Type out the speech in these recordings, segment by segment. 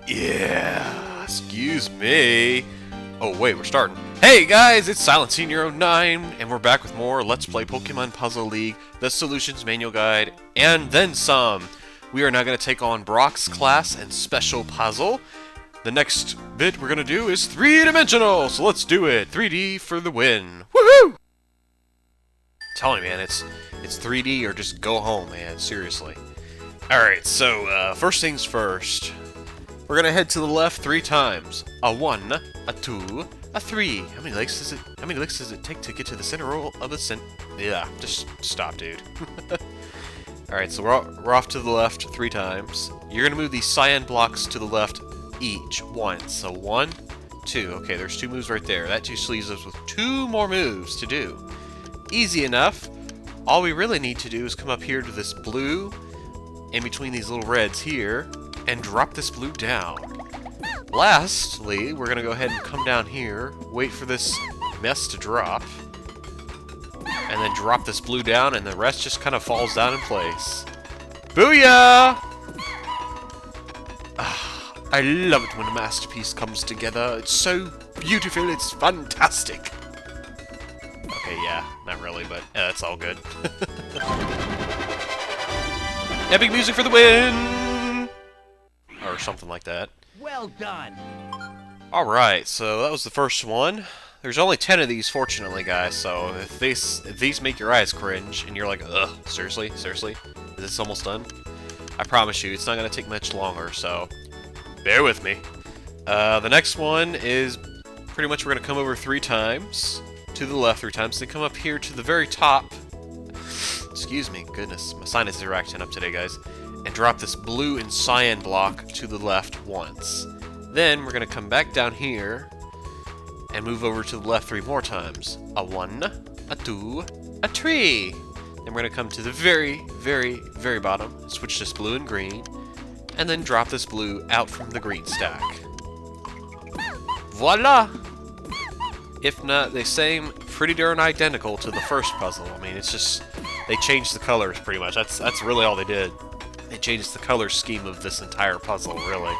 Yeah, excuse me. Oh wait, we're starting. Hey guys, it's Silent09, and we're back with more Let's Play Pokemon Puzzle League, the Solutions Manual Guide, and then some. We are now going to take on Brock's class and special puzzle. The next bit we're going to do is 3-dimensional, so let's do it. 3D for the win. Woohoo! Tell me, man, it's 3D or just go home, man, seriously. Alright, so first things first. We're gonna head to the left 3 times. A 1, a 2, a 3. How many licks does it take to get to the center of a Yeah, just stop, dude. Alright, so we're off to the left 3 times. You're gonna move these cyan blocks to the left each once. So 1, 2. Okay, there's 2 moves right there. That just leaves us with 2 more moves to do. Easy enough. All we really need to do is come up here to this blue, in between these little reds here, and drop this blue down. Lastly, we're gonna go ahead and come down here, wait for this mess to drop, and then drop this blue down, and the rest just kind of falls down in place. Booyah! I love it when a masterpiece comes together. It's so beautiful, it's fantastic. Okay, yeah, not really, but it's all good. Epic music for the win! Or something like that. Well done! Alright, so that was the first one. There's only 10 of these, fortunately, guys, so if these make your eyes cringe, and you're like, ugh, seriously? Seriously? Is this almost done? I promise you, it's not going to take much longer, so bear with me. The next one is pretty much we're going to come over 3 times, to the left 3 times, then come up here to the very top. Excuse me, goodness, my sinuses are acting up today, guys. And drop this blue and cyan block to the left once. Then we're going to come back down here and move over to the left 3 more times. A 1, a 2, a 3. Then we're going to come to the very, very, very bottom, switch this blue and green, and then drop this blue out from the green stack. Voila! If not the same, pretty darn identical to the first puzzle. I mean, it's just, they changed the colors pretty much. That's really all they did. They changed the color scheme of this entire puzzle, really.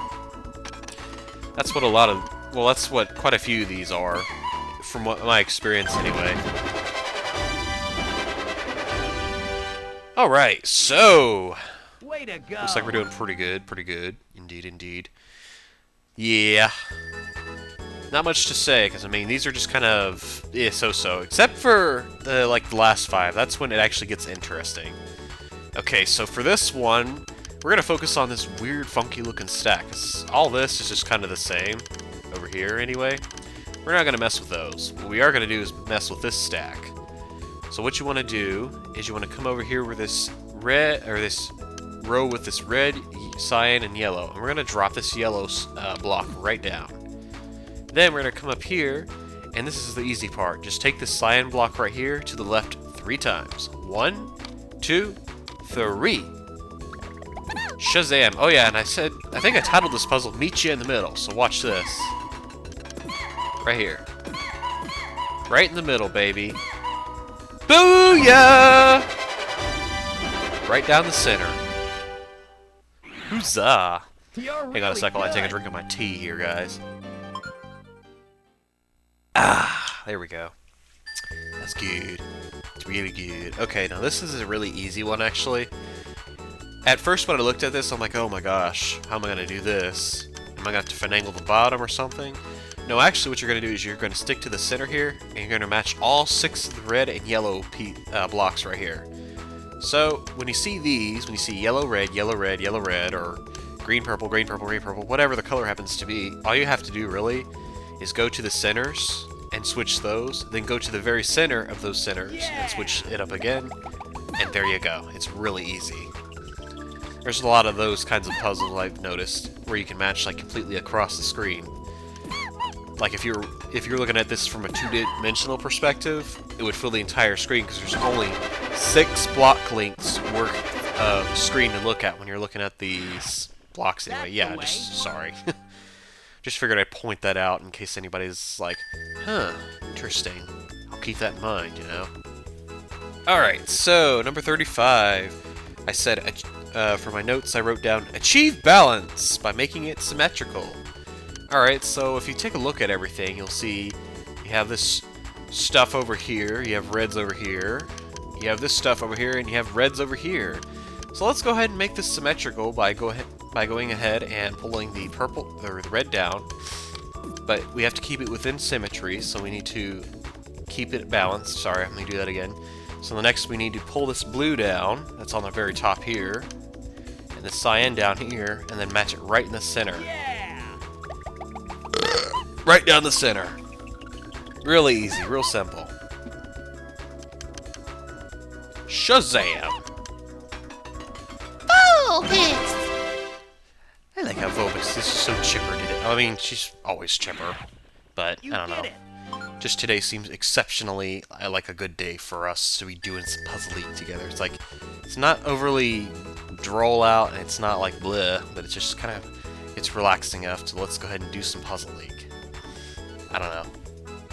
That's what that's what quite a few of these are, from what my experience anyway. Alright, so Way to go! looks like we're doing pretty good. Indeed, indeed. Yeah. Not much to say, because I mean, these are just kind of so-so. Except for the last 5. That's when it actually gets interesting. Okay, so for this one, we're gonna focus on this weird, funky-looking stack. All this is just kind of the same over here, anyway. We're not gonna mess with those. What we are gonna do is mess with this stack. So what you want to do is you want to come over here with this red, or this row with this red, cyan, and yellow, and we're gonna drop this yellow block right down. Then we're going to come up here, and this is the easy part. Just take this cyan block right here to the left 3 times. 1, 2, 3. Shazam. Oh yeah, and I think I titled this puzzle Meet You in the Middle, so watch this. Right here. Right in the middle, baby. Booyah! Right down the center. Huzzah! Hang on a second while I take a drink of my tea here, guys. Ah, there we go. That's good. It's really good. Okay, now this is a really easy one, actually. At first, when I looked at this, I'm like, oh my gosh, how am I going to do this? Am I going to have to finagle the bottom or something? No, actually, what you're going to do is you're going to stick to the center here, and you're going to match all 6 of the red and yellow blocks right here. So, when you see these, when you see yellow, red, yellow, red, yellow, red, or green, purple, green, purple, green, purple, whatever the color happens to be, all you have to do, really, is go to the centers and switch those, then go to the very center of those centers and switch it up again, and there you go. It's really easy. There's a lot of those kinds of puzzles I've noticed where you can match completely across the screen. Like if you're looking at this from a 2-dimensional perspective, it would fill the entire screen because there's only 6 block lengths worth of screen to look at when you're looking at these blocks anyway. Yeah, just sorry. Just figured I'd point that out in case anybody's like, huh, interesting. I'll keep that in mind, you know? Alright, so, number 35. I said for my notes, I wrote down achieve balance by making it symmetrical. Alright, so if you take a look at everything, you'll see you have this stuff over here, you have reds over here, you have this stuff over here, and you have reds over here. So let's go ahead and make this symmetrical by going ahead and pulling the purple or the red down. But we have to keep it within symmetry, so we need to keep it balanced. Sorry, let me do that again. So the next we need to pull this blue down, that's on the very top here, and the cyan down here, and then match it right in the center. Yeah! Right down the center. Really easy, real simple. Shazam! Focus! I like how Vobix is so chipper today. I mean, she's always chipper, but You I don't know. did it! Just today seems exceptionally like a good day for us to be doing some Puzzle League together. It's like, it's not overly droll out, and it's not like bleh, but it's just kind of, it's relaxing enough to let's go ahead and do some Puzzle League. I don't know.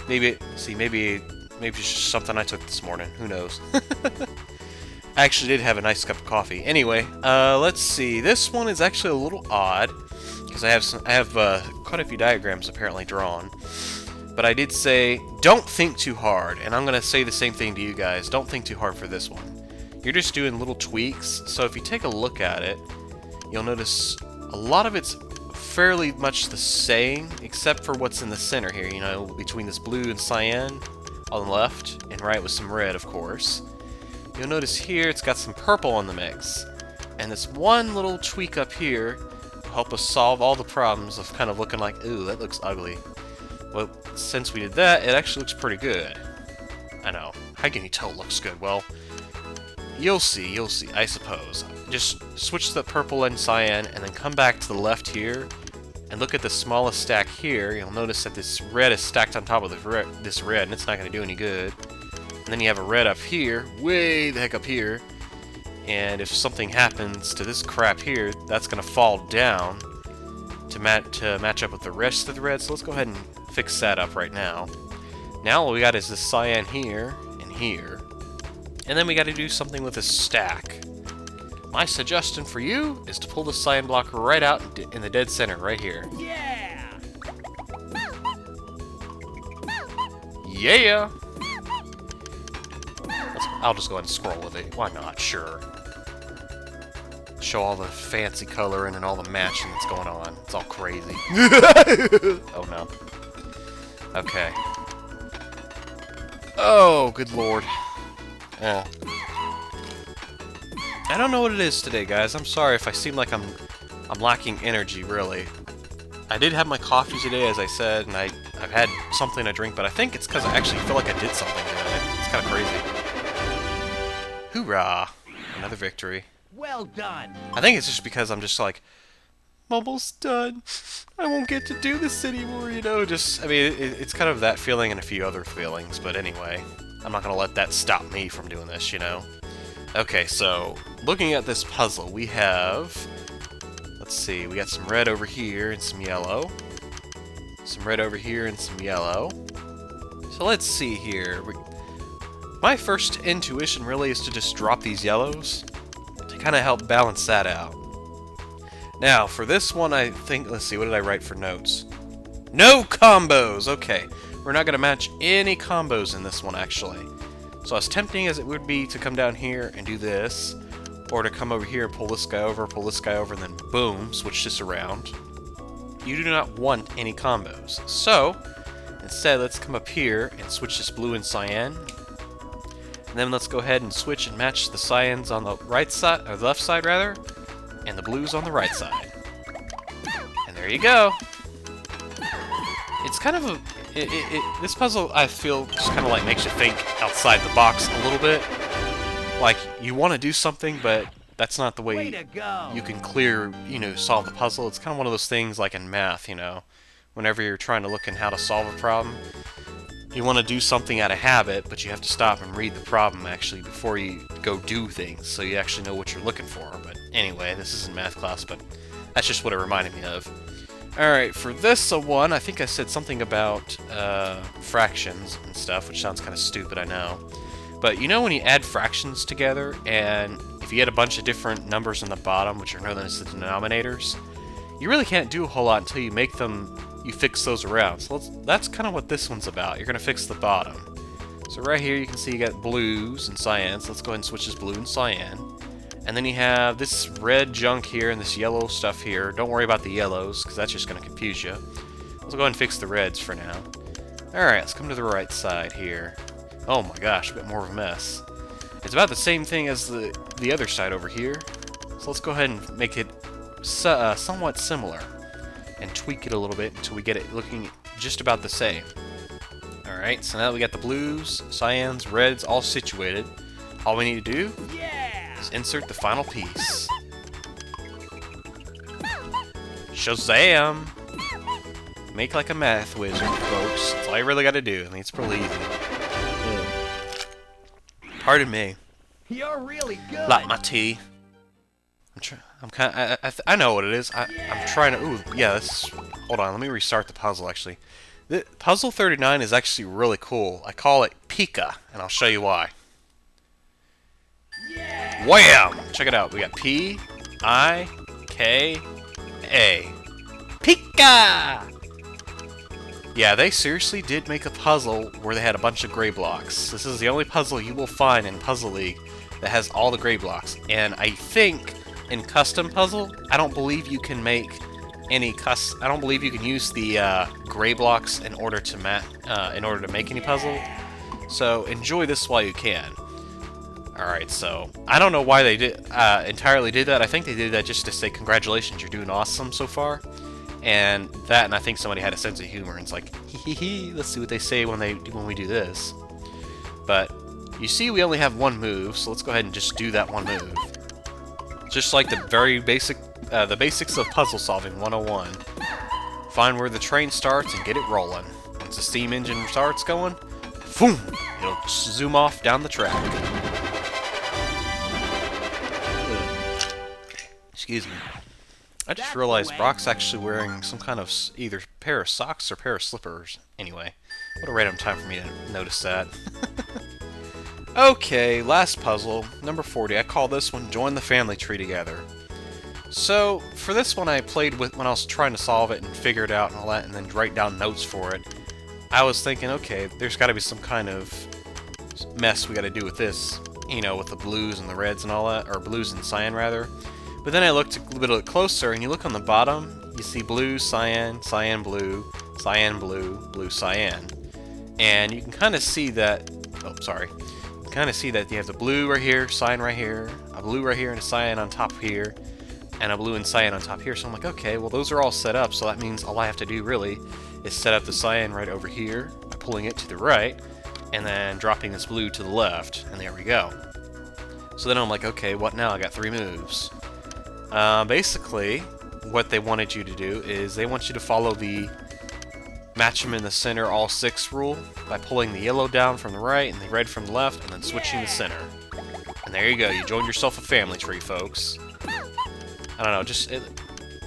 Maybe it's just something I took this morning. Who knows? I actually did have a nice cup of coffee. Anyway, let's see. This one is actually a little odd because I have quite a few diagrams apparently drawn. But I did say, don't think too hard, and I'm going to say the same thing to you guys. Don't think too hard for this one. You're just doing little tweaks, so if you take a look at it, you'll notice a lot of it's fairly much the same, except for what's in the center here, you know, between this blue and cyan on the left, and right with some red, of course. You'll notice here it's got some purple in the mix, and this one little tweak up here will help us solve all the problems of kind of looking like, ooh, that looks ugly. Well, since we did that, it actually looks pretty good. I know. How can you tell it looks good? Well, you'll see, I suppose. Just switch the purple and cyan, and then come back to the left here, and look at the smallest stack here. You'll notice that this red is stacked on top of this red, and it's not going to do any good. And then you have a red up here, way the heck up here, and if something happens to this crap here, that's going to fall down to match up with the rest of the red, so let's go ahead and fix that up right now. Now all we got is this cyan here and here. And then we got to do something with this stack. My suggestion for you is to pull the cyan block right out in the dead center right here. Yeah! Yeah! I'll just go ahead and scroll with it. Why not? Sure. Show all the fancy coloring and all the matching that's going on. It's all crazy. Oh no. Okay. Oh, good lord. Oh. I don't know what it is today, guys. I'm sorry if I seem like I'm lacking energy, really. I did have my coffee today, as I said, and I've had something to drink, but I think it's because I actually feel like I did something today. It's kind of crazy. Hoorah! Another victory. Well done! I think it's just because I'm just like, I'm almost done. I won't get to do this anymore, you know? Just, I mean, it's kind of that feeling and a few other feelings, but anyway, I'm not gonna let that stop me from doing this, you know? Okay, so, looking at this puzzle, we have, let's see, we got some red over here and some yellow. Some red over here and some yellow. So let's see here. My first intuition really is to just drop these yellows to kind of help balance that out. Now, for this one, I think, let's see, what did I write for notes? No combos! Okay, we're not going to match any combos in this one, actually. So as tempting as it would be to come down here and do this, or to come over here and pull this guy over, and then boom, switch this around, you do not want any combos. So, instead, let's come up here and switch this blue and cyan. And then let's go ahead and switch and match the cyans on the right side, or the left side rather, and the blues on the right side. And there you go. It's kind of a, this puzzle I feel just kind of like makes you think outside the box a little bit. Like you want to do something, but that's not the way you can solve the puzzle. It's kind of one of those things like in math, you know, whenever you're trying to look in how to solve a problem. You want to do something out of habit, but you have to stop and read the problem actually before you go do things, so you actually know what you're looking for. But anyway, this isn't math class, but that's just what it reminded me of. Alright, for this one, I think I said something about fractions and stuff, which sounds kind of stupid, I know. But you know when you add fractions together, and if you get a bunch of different numbers on the bottom, which are known as the denominators, you really can't do a whole lot until you make them, you fix those around. So that's kind of what this one's about. You're going to fix the bottom. So right here you can see you got blues and cyans. Let's go ahead and switch this blue and cyan. And then you have this red junk here and this yellow stuff here. Don't worry about the yellows, because that's just going to confuse you. Let's go ahead and fix the reds for now. Alright, let's come to the right side here. Oh my gosh, a bit more of a mess. It's about the same thing as the other side over here. So let's go ahead and make it somewhat similar. And tweak it a little bit until we get it looking just about the same. Alright, so now that we got the blues, cyans, reds all situated, all we need to do is insert the final piece. Shazam! Make like a math wizard, folks. That's all you really gotta do. I mean, it's pretty easy. Pardon me. You're really good. Like my tea. I'm kind of, I know what it is. I'm trying to, ooh, yeah, hold on, let me restart the puzzle, actually. The puzzle 39 is actually really cool. I call it Pika, and I'll show you why. Wham! Check it out. We got P-I-K-A. Pika! Yeah, they seriously did make a puzzle where they had a bunch of gray blocks. This is the only puzzle you will find in Puzzle League that has all the gray blocks. And I think in custom puzzle, I don't believe you can make any I don't believe you can use the gray blocks in order to make any puzzle. So enjoy this while you can. Alright, so I don't know why they entirely did that. I think they did that just to say congratulations, you're doing awesome so far. And I think somebody had a sense of humor and it's like, hee hee hee, let's see what they say when we do this. But you see we only have one move, so let's go ahead and just do that one move. Just like the very basics of puzzle solving 101. Find where the train starts and get it rolling. Once the steam engine starts going, boom, it'll zoom off down the track. Excuse me. I just realized Brock's actually wearing some kind of either pair of socks or pair of slippers. Anyway, what a random time for me to notice that. Okay, last puzzle, number 40. I call this one Join the Family Tree Together. So, for this one I played with when I was trying to solve it and figure it out and all that and then write down notes for it. I was thinking, okay, there's got to be some kind of mess we got to do with this. You know, with the blues and the reds and all that, or blues and cyan rather. But then I looked a little bit closer, and you look on the bottom, you see blue, cyan, cyan, blue, blue, cyan. And you can kind of see that, oh, sorry. You can kind of see that you have the blue right here, cyan right here, a blue right here, and a cyan on top here, and a blue and cyan on top here. So I'm like, okay, well those are all set up, so that means all I have to do really is set up the cyan right over here by pulling it to the right, and then dropping this blue to the left, and there we go. So then I'm like, okay, what now? I got 3 moves. Basically, what they wanted you to do is they want you to follow the match them in the center all 6 rule by pulling the yellow down from the right and the red from the left and then switching the center. And there you go, you joined yourself a family tree, folks. I don't know, just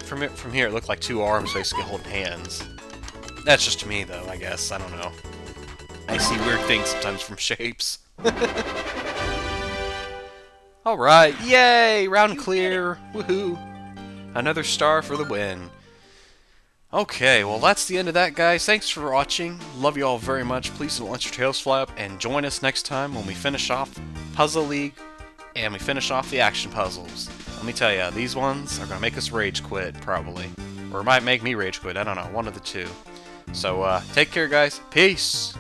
from here it looked like 2 arms basically holding hands. That's just me though, I guess, I don't know. I see weird things sometimes from shapes. Alright, yay! Round clear! Woohoo! Another star for the win. Okay, well that's the end of that, guys. Thanks for watching. Love you all very much. Please don't let your tails fly up, and join us next time when we finish off Puzzle League and we finish off the action puzzles. Let me tell you, these ones are going to make us rage quit, probably. Or it might make me rage quit, I don't know, one of the two. So, take care, guys. Peace!